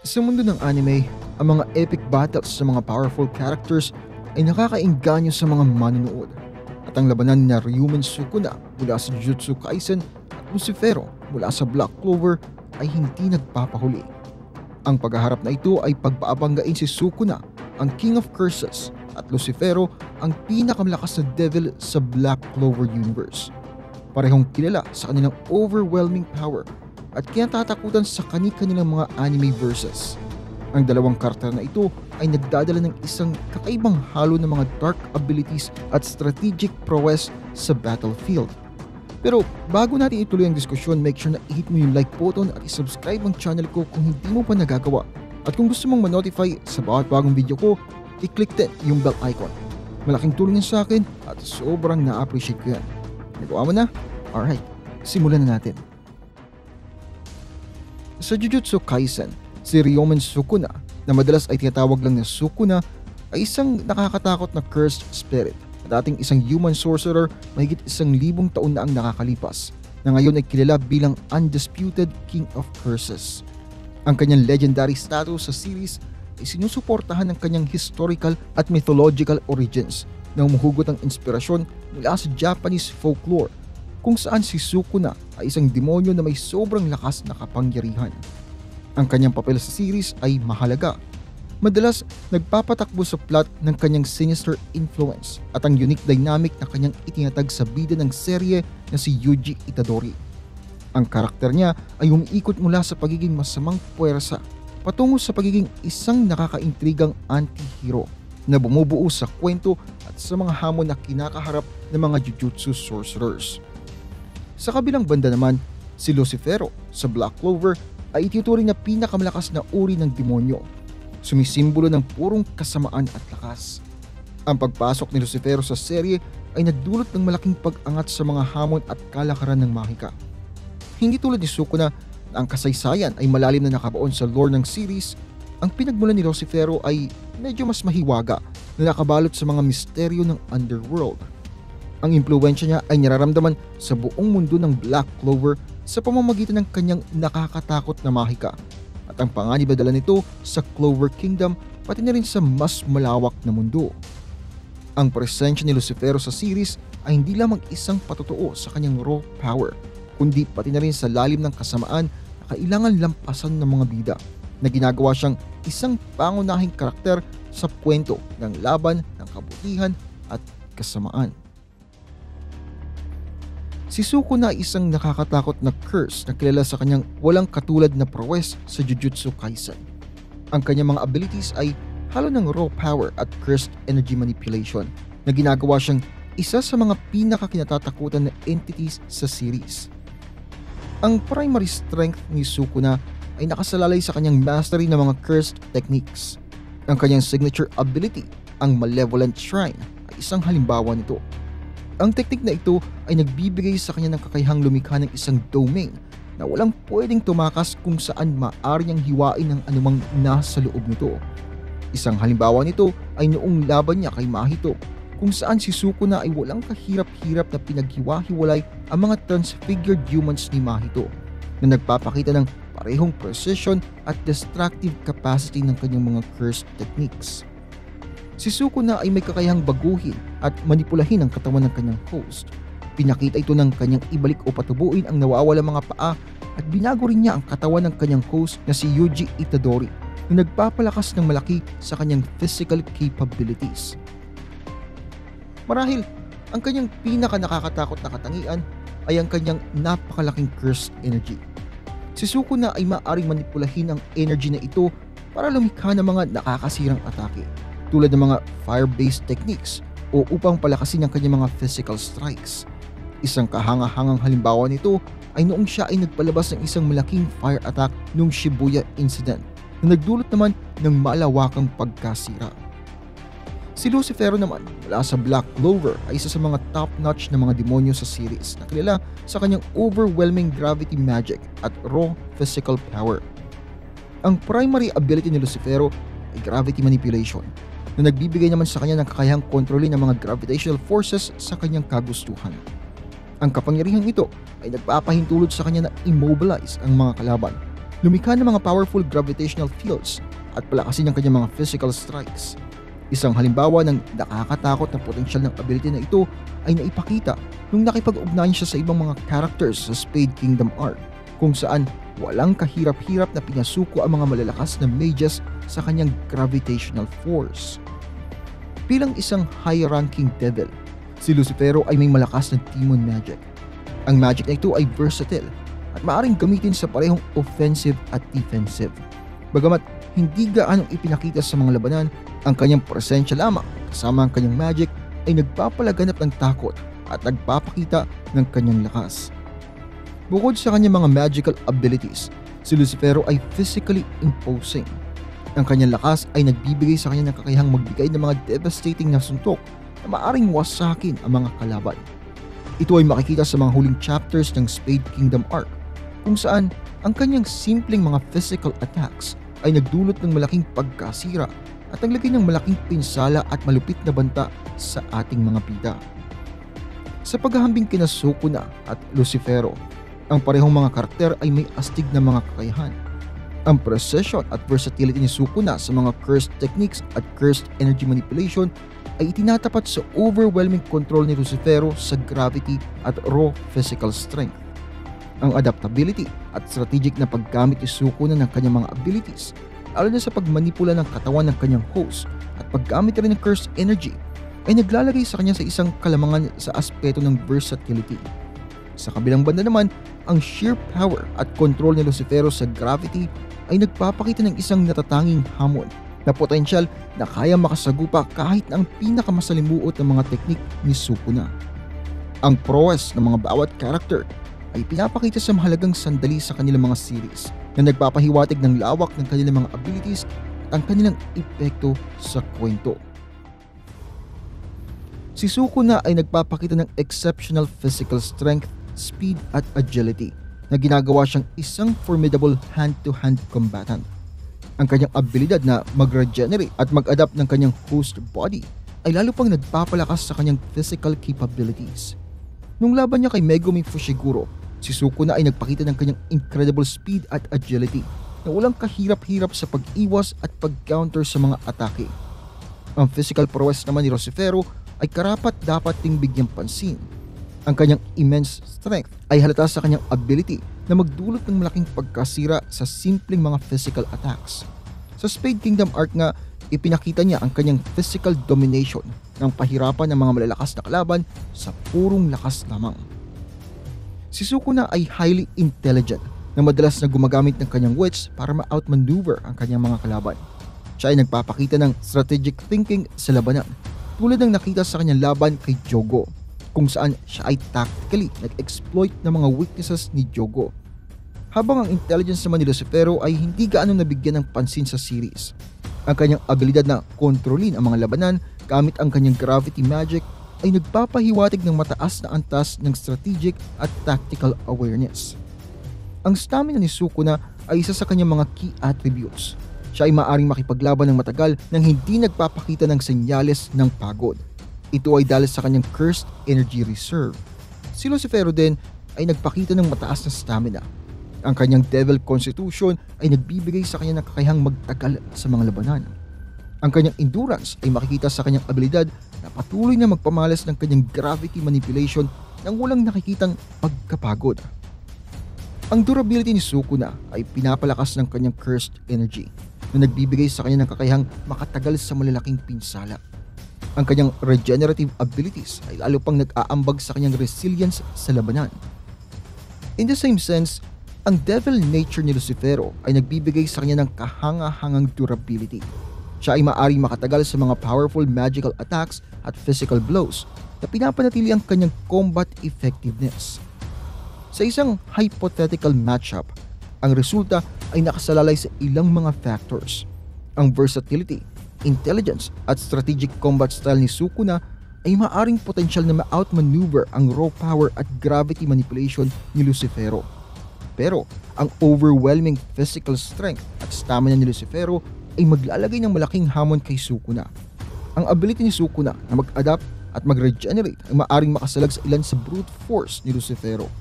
Sa mundo ng anime, ang mga epic battles sa mga powerful characters ay nakakaengganyo sa mga manonood. At ang labanan ni Ryumen Sukuna mula sa Jujutsu Kaisen at Lucifero mula sa Black Clover ay hindi nagpapahuli. Ang paghaharap na ito ay pagpaabanggain si Sukuna, ang King of Curses, at Lucifero, ang pinakamalakas na devil sa Black Clover universe. Parehong kilala sa kanilang overwhelming power at kinatatakutan sa kani-kanilang mga anime verses. Ang dalawang karakter na ito ay nagdadala ng isang kakaibang halo ng mga dark abilities at strategic prowess sa battlefield. Pero bago natin ituloy ang diskusyon, make sure na i-hit mo yung like button at i-subscribe ang channel ko kung hindi mo pa nagagawa. At kung gusto mong ma-notify sa bawat bagong video ko, i-click din yung bell icon. Malaking tulong yan sa akin at sobrang na-appreciate ko yan. Nagawa mo na? Alright, simulan na natin. Sa Jujutsu Kaisen, si Ryumen Sukuna, na madalas ay tinatawag lang na Sukuna, ay isang nakakatakot na cursed spirit na dating isang human sorcerer mahigit 1,000 taon na ang nakakalipas, na ngayon ay kilala bilang undisputed King of Curses. Ang kanyang legendary status sa series ay sinusuportahan ng kanyang historical at mythological origins na umuhugot ng inspirasyon mula sa Japanese folklore, kung saan si Sukuna ay isang demonyo na may sobrang lakas na kapangyarihan. Ang kanyang papel sa series ay mahalaga. Madalas nagpapatakbo sa plot ng kanyang sinister influence at ang unique dynamic na kanyang itinatag sa bida ng serye na si Yuji Itadori. Ang karakter niya ay umiikot mula sa pagiging masamang puwersa patungo sa pagiging isang nakakaintrigang anti-hero na bumubuo sa kwento at sa mga hamon na kinakaharap ng mga Jujutsu sorcerers. Sa kabilang banda naman, si Lucifero sa Black Clover ay itinuturing na pinakamalakas na uri ng demonyo, sumisimbolo ng purong kasamaan at lakas. Ang pagpasok ni Lucifero sa serye ay nagdulot ng malaking pag-angat sa mga hamon at kalakaran ng mahika. Hindi tulad ni Sukuna na ang kasaysayan ay malalim na nakabaon sa lore ng series, ang pinagmulan ni Lucifero ay medyo mas mahiwaga na nakabalot sa mga misteryo ng underworld. Ang impluwensya niya ay nararamdaman sa buong mundo ng Black Clover sa pamamagitan ng kanyang nakakatakot na mahika at ang panganib na dala nito sa Clover Kingdom pati na rin sa mas malawak na mundo. Ang presensya ni Lucifero sa series ay hindi lamang isang patotoo sa kanyang raw power, kundi pati na rin sa lalim ng kasamaan na kailangan lampasan ng mga bida, na ginagawa siyang isang pangunahing karakter sa kwento ng laban ng kabutihan at kasamaan. Si Sukuna ay isang nakakatakot na curse na kilala sa kanyang walang katulad na prowess sa Jujutsu Kaisen. Ang kanyang mga abilities ay halo ng raw power at cursed energy manipulation na ginagawa siyang isa sa mga pinakakinatatakutan na entities sa series. Ang primary strength ni Sukuna ay nakasalalay sa kanyang mastery ng mga cursed techniques. Ang kanyang signature ability, ang Malevolent Shrine, ay isang halimbawa nito. Ang teknik na ito ay nagbibigay sa kanya ng kakayahang lumikha ng isang domain na walang pwedeng tumakas kung saan maaari niyang hiwain ng anumang nasa loob nito. Isang halimbawa nito ay noong laban niya kay Mahito, kung saan si Sukuna ay walang kahirap-hirap na pinaghiwa-hiwalay ang mga transfigured humans ni Mahito na nagpapakita ng parehong precision at destructive capacity ng kanyang mga cursed techniques. Si Sukuna ay may kakayahang baguhin at manipulahin ang katawan ng kanyang host. Pinakita ito ng kanyang ibalik o patubuin ang nawawala mga paa at binago rin niya ang katawan ng kanyang host na si Yuji Itadori na nagpapalakas ng malaki sa kanyang physical capabilities. Marahil, ang kanyang pinaka nakakatakot na katangian ay ang kanyang napakalaking cursed energy. Si Sukuna ay maaaring manipulahin ang energy na ito para lumikha ng mga nakakasirang atake, tulad ng mga fire-based techniques o upang palakasin ang kanyang mga physical strikes. Isang kahanga-hangang halimbawa nito ay noong siya ay nagpalabas ng isang malaking fire attack noong Shibuya incident na nagdulot naman ng malawakang pagkasira. Si Lucifero naman mula sa Black Clover ay isa sa mga top-notch na mga demonyo sa series na kilala sa kanyang overwhelming gravity magic at raw physical power. Ang primary ability ni Lucifero ay gravity manipulation, na nagbibigay naman sa kanya ng kakayahang kontrolin ng mga gravitational forces sa kanyang kagustuhan. Ang kapangyarihang ito ay nagpapahintulot sa kanya na immobilize ang mga kalaban lumikha ng mga powerful gravitational fields at palakasin ang kanyang mga physical strikes. Isang halimbawa ng nakakatakot na potensyal ng ability na ito ay naipakita nung nakipag-ugnayan siya sa ibang mga characters sa Spade Kingdom arc, kung saan walang kahirap-hirap na pinasuko ang mga malalakas na mages sa kanyang gravitational force. Bilang isang high-ranking devil, si Lucifero ay may malakas na demon magic. Ang magic na ito ay versatile at maaaring gamitin sa parehong offensive at defensive. Bagamat hindi gaanong ipinakita sa mga labanan, ang kanyang presensya lamang kasama ang kanyang magic ay nagpapalaganap ng takot at nagpapakita ng kanyang lakas. Bukod sa kanyang mga magical abilities, si Lucifero ay physically imposing. Ang kanyang lakas ay nagbibigay sa kanya ng kakayahang magbigay ng mga devastating na suntok na maaring wasakin ang mga kalaban. Ito ay makikita sa mga huling chapters ng Spade Kingdom arc, kung saan ang kanyang simpleng mga physical attacks ay nagdulot ng malaking pagkasira at naglagay ng malaking pinsala at malupit na banta sa ating mga bida. Sa paghahambing kina Sukuna at Lucifero, ang parehong mga karakter ay may astig na mga kakayahan. Ang precision at versatility ni Sukuna sa mga cursed techniques at cursed energy manipulation ay itinatapat sa overwhelming control ni Lucifero sa gravity at raw physical strength. Ang adaptability at strategic na paggamit ni Sukuna ng kanyang mga abilities, lalo na sa pagmanipula ng katawan ng kanyang host at paggamit rin ng cursed energy, ay naglalagay sa kanya sa isang kalamangan sa aspeto ng versatility. Sa kabilang banda naman, ang sheer power at control ni Lucifero sa gravity ay nagpapakita ng isang natatanging hamon na potensyal na kaya makasagupa kahit na ang pinakamasalimuot ng mga teknik ni Sukuna. Ang prowess ng mga bawat character ay pinapakita sa mahalagang sandali sa kanilang mga series na nagpapahiwatig ng lawak ng kanilang mga abilities at ang kanilang epekto sa kwento. Si Sukuna ay nagpapakita ng exceptional physical strength, speed at agility na ginagawa siyang isang formidable hand-to-hand combatant. Ang kanyang abilidad na mag-regenerate at mag-adapt ng kanyang host body ay lalo pang nagpapalakas sa kanyang physical capabilities. Nung laban niya kay Megumi Fushiguro, si Sukuna ay nagpakita ng kanyang incredible speed at agility na walang kahirap-hirap sa pag-iwas at pag-counter sa mga atake. Ang physical prowess naman ni Lucifero ay karapat-dapat ding bigyang pansin. Ang kanyang immense strength ay halata sa kanyang ability na magdulot ng malaking pagkasira sa simpleng mga physical attacks. Sa Spade Kingdom arc nga, ipinakita niya ang kanyang physical domination ng pahirapan ng mga malalakas na kalaban sa purong lakas lamang. Si Sukuna ay highly intelligent na madalas na gumagamit ng kanyang wits para ma-outmaneuver ang kanyang mga kalaban. Siya ay nagpapakita ng strategic thinking sa labanan, tulad ng nakita sa kanyang laban kay Jogo, kung saan siya ay tactically nag-exploit ng mga weaknesses ni Jogo. Habang ang intelligence naman ni Lucifero ay hindi gaano nabigyan ng pansin sa series. Ang kanyang abilidad na kontrolin ang mga labanan gamit ang kanyang gravity magic ay nagpapahiwatig ng mataas na antas ng strategic at tactical awareness. Ang stamina ni Sukuna ay isa sa kanyang mga key attributes. Siya ay maaaring makipaglaban ng matagal nang hindi nagpapakita ng senyales ng pagod. Ito ay dahil sa kanyang cursed energy reserve. Si Lucifero din ay nagpakita ng mataas na stamina. Ang kanyang devil constitution ay nagbibigay sa kanya ng kakayahang magtagal sa mga labanan. Ang kanyang endurance ay makikita sa kanyang abilidad na patuloy na magpamalas ng kanyang gravity manipulation nang walang nakikitang pagkapagod. Ang durability ni Sukuna ay pinapalakas ng kanyang cursed energy na nagbibigay sa kanya ng kakayahang makatagal sa malalaking pinsala. Ang kanyang regenerative abilities ay lalo pang nag-aambag sa kanyang resilience sa labanan. In the same sense, ang devil nature ni Lucifero ay nagbibigay sa kanya ng kahanga-hangang durability. Siya ay maaaring makatagal sa mga powerful magical attacks at physical blows na pinapanatili ang kanyang combat effectiveness. Sa isang hypothetical matchup, ang resulta ay nakasalalay sa ilang mga factors. Ang versatility, intelligence at strategic combat style ni Sukuna ay maaring potensyal na ma-outmaneuver ang raw power at gravity manipulation ni Lucifero. Pero ang overwhelming physical strength at stamina ni Lucifero ay maglalagay ng malaking hamon kay Sukuna. Ang ability ni Sukuna na mag-adapt at mag-regenerate ay maaring makasalag sa ilan sa brute force ni Lucifero.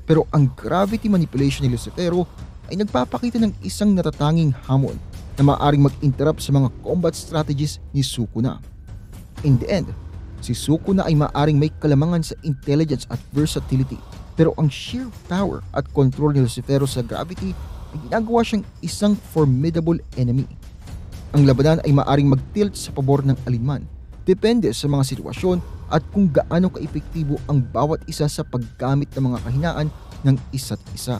Pero ang gravity manipulation ni Lucifero ay nagpapakita ng isang natatanging hamon na maaaring mag-interrupt sa mga combat strategies ni Sukuna. In the end, si Sukuna ay maaaring may kalamangan sa intelligence at versatility, pero ang sheer power at control ni Lucifero sa gravity ay ginagawa siyang isang formidable enemy. Ang labanan ay maaaring mag-tilt sa pabor ng alinman, depende sa mga sitwasyon at kung gaano kaepektibo ang bawat isa sa paggamit ng mga kahinaan ng isa't isa.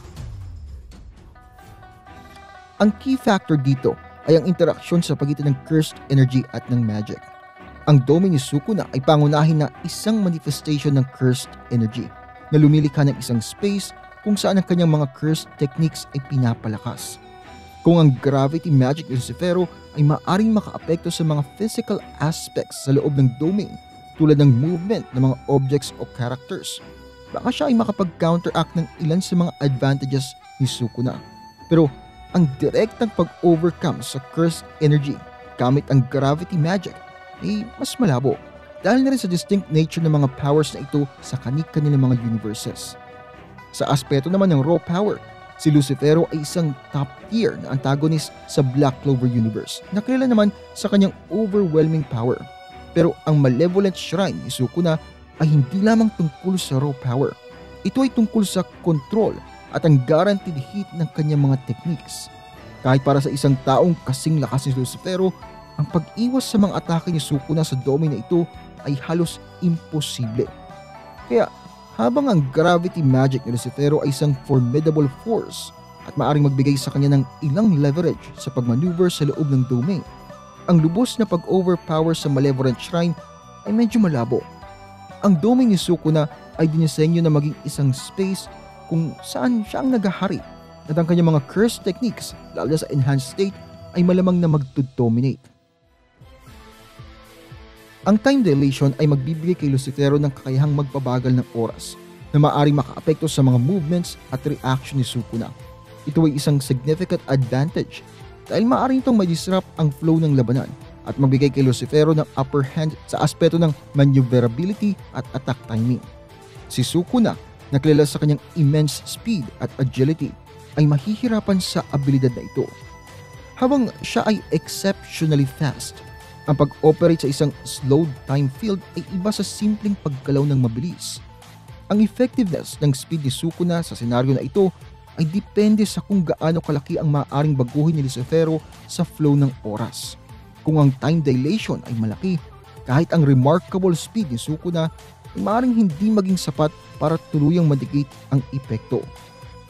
Ang key factor dito ay ang interaksyon sa pagitan ng cursed energy at ng magic. Ang dome ni Sukuna ay pangunahin na isang manifestation ng cursed energy na lumilikha ng isang space kung saan ang kanyang mga cursed techniques ay pinapalakas. Kung ang gravity magic ni Lucifero ay maaring makaapekto sa mga physical aspects sa loob ng domain tulad ng movement ng mga objects o characters, baka siya ay makapag-counteract ng ilan sa mga advantages ni Sukuna. Pero ang direktang pag-overcome sa cursed energy gamit ang gravity magic ay mas malabo dahil na rin sa distinct nature ng mga powers na ito sa kani-kanilang mga universes. Sa aspeto naman ng raw power, si Lucifero ay isang top tier na antagonist sa Black Clover universe na kilala naman sa kanyang overwhelming power. Pero ang malevolent shrine ni Sukuna ay hindi lamang tungkol sa raw power. Ito ay tungkol sa control at ang guaranteed hit ng kanyang mga techniques. Kahit para sa isang taong kasing lakas ni Lucifero, ang pag-iwas sa mga atake ni Sukuna sa domain na ito ay halos imposible. Kaya habang ang gravity magic ni Lucifero ay isang formidable force at maaring magbigay sa kanya ng ilang leverage sa pagmaneuver sa loob ng domain, ang lubos na pag-overpower sa malevolent shrine ay medyo malabo. Ang domain ni Sukuna ay dinisenyo na maging isang space kung saan siya ang naghahari at ang kanyang mga cursed techniques, lalo na sa enhanced state, ay malamang na mag-dominate. Ang time dilation ay magbibigay kay Lucifero ng kakayahang magpabagal ng oras na maaaring makaapekto sa mga movements at reaction ni Sukuna. Ito ay isang significant advantage dahil maaaring itong ma-disrupt ang flow ng labanan at magbigay kay Lucifero ng upper hand sa aspeto ng maneuverability at attack timing. Si Sukuna, na kilala sa kanyang immense speed at agility, ay mahihirapan sa abilidad na ito. Habang siya ay exceptionally fast, ang pag-operate sa isang slowed time field ay iba sa simpleng paggalaw ng mabilis. Ang effectiveness ng speed ni Sukuna sa senaryo na ito ay depende sa kung gaano kalaki ang maaaring baguhin ni Lucifero sa flow ng oras. Kung ang time dilation ay malaki, kahit ang remarkable speed ni Sukuna ay maaaring hindi maging sapat para tuluyang madikit ang epekto.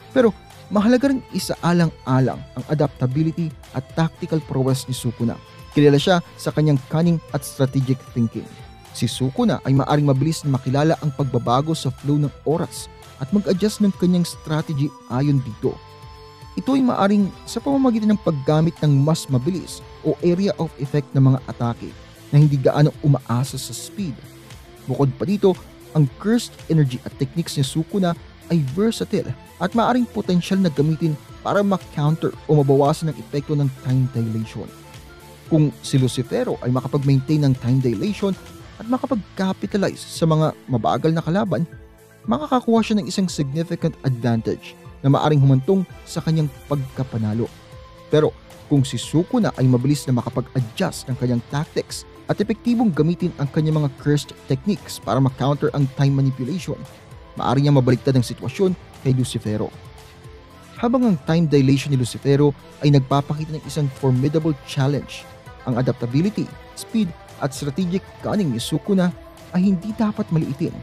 Pero mahalaga rin isaalang-alang ang adaptability at tactical prowess ni Sukuna. Kilala siya sa kanyang cunning at strategic thinking. Si Sukuna ay maaaring mabilis na makilala ang pagbabago sa flow ng oras at mag-adjust ng kanyang strategy ayon dito. Ito ay maaaring sa pamamagitan ng paggamit ng mas mabilis o area of effect ng mga atake na hindi gaano umaasa sa speed. Bukod pa dito, ang cursed energy at techniques ni Sukuna ay versatile at maaaring potensyal na gamitin para ma-counter o mabawasan ang epekto ng time dilation. Kung si Lucifero ay makapag-maintain ng time dilation at makapag-capitalize sa mga mabagal na kalaban, makakakuha siya ng isang significant advantage na maaaring humantong sa kanyang pagkapanalo. Pero kung si Sukuna ay mabilis na makapag-adjust ng kanyang tactics at epektibong gamitin ang kanyang mga cursed techniques para ma-counter ang time manipulation, maaari niya mabaliktad ang sitwasyon kay Lucifero. Habang ang time dilation ni Lucifero ay nagpapakita ng isang formidable challenge, ang adaptability, speed at strategic cunning ni Sukuna ay hindi dapat maliitin.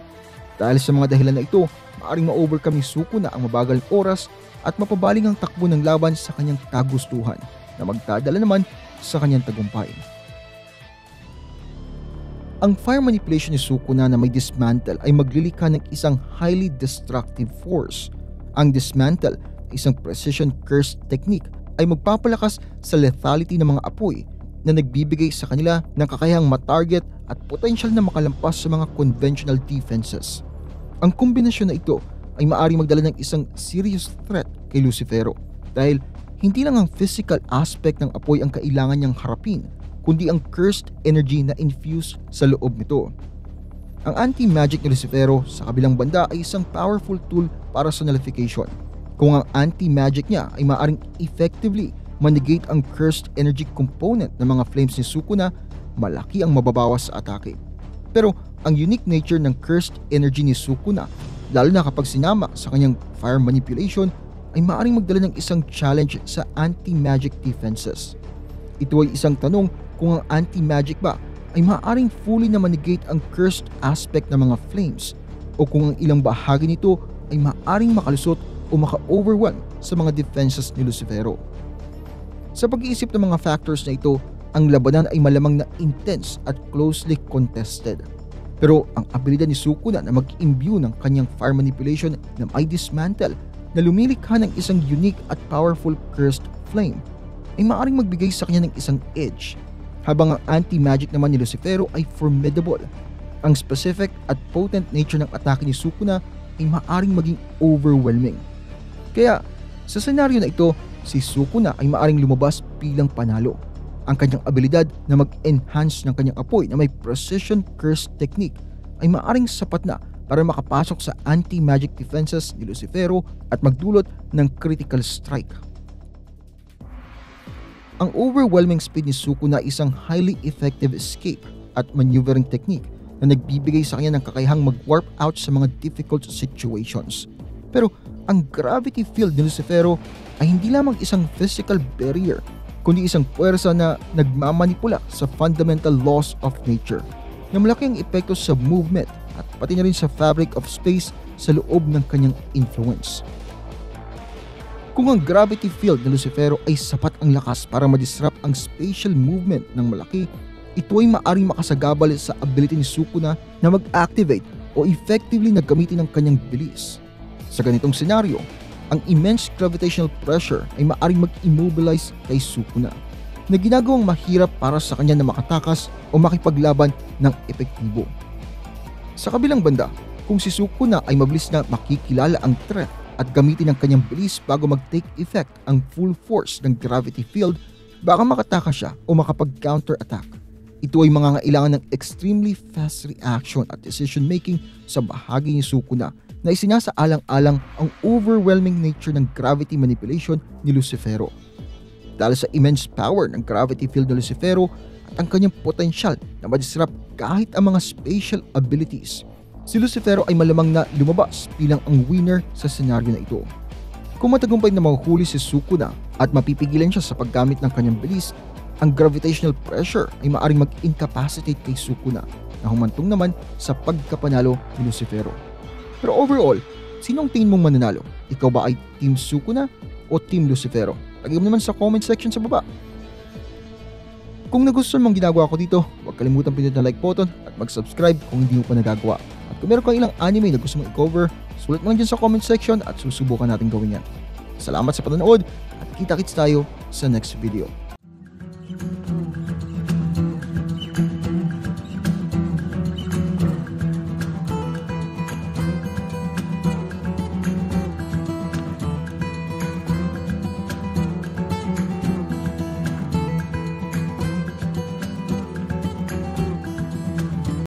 Dahil sa mga dahilan na ito, maaaring ma-overcome ni Sukuna ang mabagal oras at mapabaling ang takbo ng laban sa kanyang kagustuhan na magdadala naman sa kanyang tagumpay. Ang fire manipulation ni Sukuna na may dismantle ay maglilikha ng isang highly destructive force. Ang dismantle, isang precision cursed technique, ay magpapalakas sa lethality ng mga apoy na nagbibigay sa kanila ng kakayahang matarget at potensyal na makalampas sa mga conventional defenses. Ang kombinasyon na ito ay maaaring magdala ng isang serious threat kay Lucifero dahil hindi lang ang physical aspect ng apoy ang kailangan niyang harapin, kundi ang cursed energy na infused sa loob nito. Ang anti-magic ni Lucifero sa kabilang banda ay isang powerful tool para sa nullification. kung ang anti-magic niya ay maaaring effectively manegate ang cursed energy component ng mga flames ni Sukuna, malaki ang mababawas sa atake. Pero ang unique nature ng cursed energy ni Sukuna, lalo na kapag sinama sa kanyang fire manipulation, ay maaaring magdala ng isang challenge sa anti-magic defenses. Ito ay isang tanong kung ang anti-magic ba ay maaaring fully na manegate ang cursed aspect ng mga flames o kung ang ilang bahagi nito ay maaaring makalusot o maka-overwhelm sa mga defenses ni Lucifero. Sa pag-iisip ng mga factors na ito, ang labanan ay malamang na intense at closely contested. Pero ang abilidad ni Sukuna na mag-imbue ng kanyang fire manipulation na may dismantle na lumilikha ng isang unique at powerful cursed flame ay maaaring magbigay sa kanya ng isang edge, habang ang anti-magic naman ni Lucifero ay formidable. Ang specific at potent nature ng atake ni Sukuna ay maaaring maging overwhelming. Kaya sa senaryo na ito, si Sukuna ay maaaring lumabas bilang panalo. Ang kanyang abilidad na mag-enhance ng kanyang apoy na may precision curse technique ay maaaring sapat na para makapasok sa anti-magic defenses ni Lucifero at magdulot ng critical strike. Ang overwhelming speed ni Sukuna ay isang highly effective escape at maneuvering technique na nagbibigay sa kanya ng kakayahang mag-warp out sa mga difficult situations. Pero ang gravity field ni Lucifero ay hindi lamang isang physical barrier, kundi isang puwersa na nagmamanipula sa fundamental laws of nature na malaki ang epekto sa movement at pati na rin sa fabric of space sa loob ng kanyang influence. Kung ang gravity field ng Lucifero ay sapat ang lakas para madisrupt ang spatial movement ng malaki, ito ay maaaring makasagabal sa ability ni Sukuna na mag-activate o effectively na gamitin ang kanyang bilis. Sa ganitong senaryo, ang immense gravitational pressure ay maaaring mag-immobilize kay Sukuna na ginagawang mahirap para sa kanya na makatakas o makipaglaban ng epektibo. Sa kabilang banda, kung si Sukuna ay mabilis na makikilala ang threat at gamitin ang kanyang bilis bago mag-take effect ang full force ng gravity field, baka makatakas siya o makapag-counter-attack. Ito ay mangangailangan ng extremely fast reaction at decision making sa bahagi ni Sukuna na isinasaalang-alang ang overwhelming nature ng gravity manipulation ni Lucifero. Dahil sa immense power ng gravity field ni Lucifero at ang kanyang potensyal na ma-disrupt kahit ang mga spatial abilities, si Lucifero ay malamang na lumabas bilang ang winner sa senaryo na ito. Kung matagumpay na mahuhuli si Sukuna at mapipigilan siya sa paggamit ng kanyang bilis, ang gravitational pressure ay maaaring mag-incapacitate kay Sukuna na humantong naman sa pagkapanalo ni Lucifero. Pero overall, sinong tingin mong mananalo? Ikaw ba ay Team Sukuna o Team Lucifero? Lagay mo naman sa comment section sa baba. Kung nagustuhan mong ginagawa ko dito, huwag kalimutan pindutin ang like button at mag-subscribe kung hindi mo pa nagagawa. At kung meron kang ilang anime na gusto mong i-cover, sulat mo lang dyan sa comment section at susubukan natin gawin yan. Salamat sa panonood at kita-kits tayo sa next video.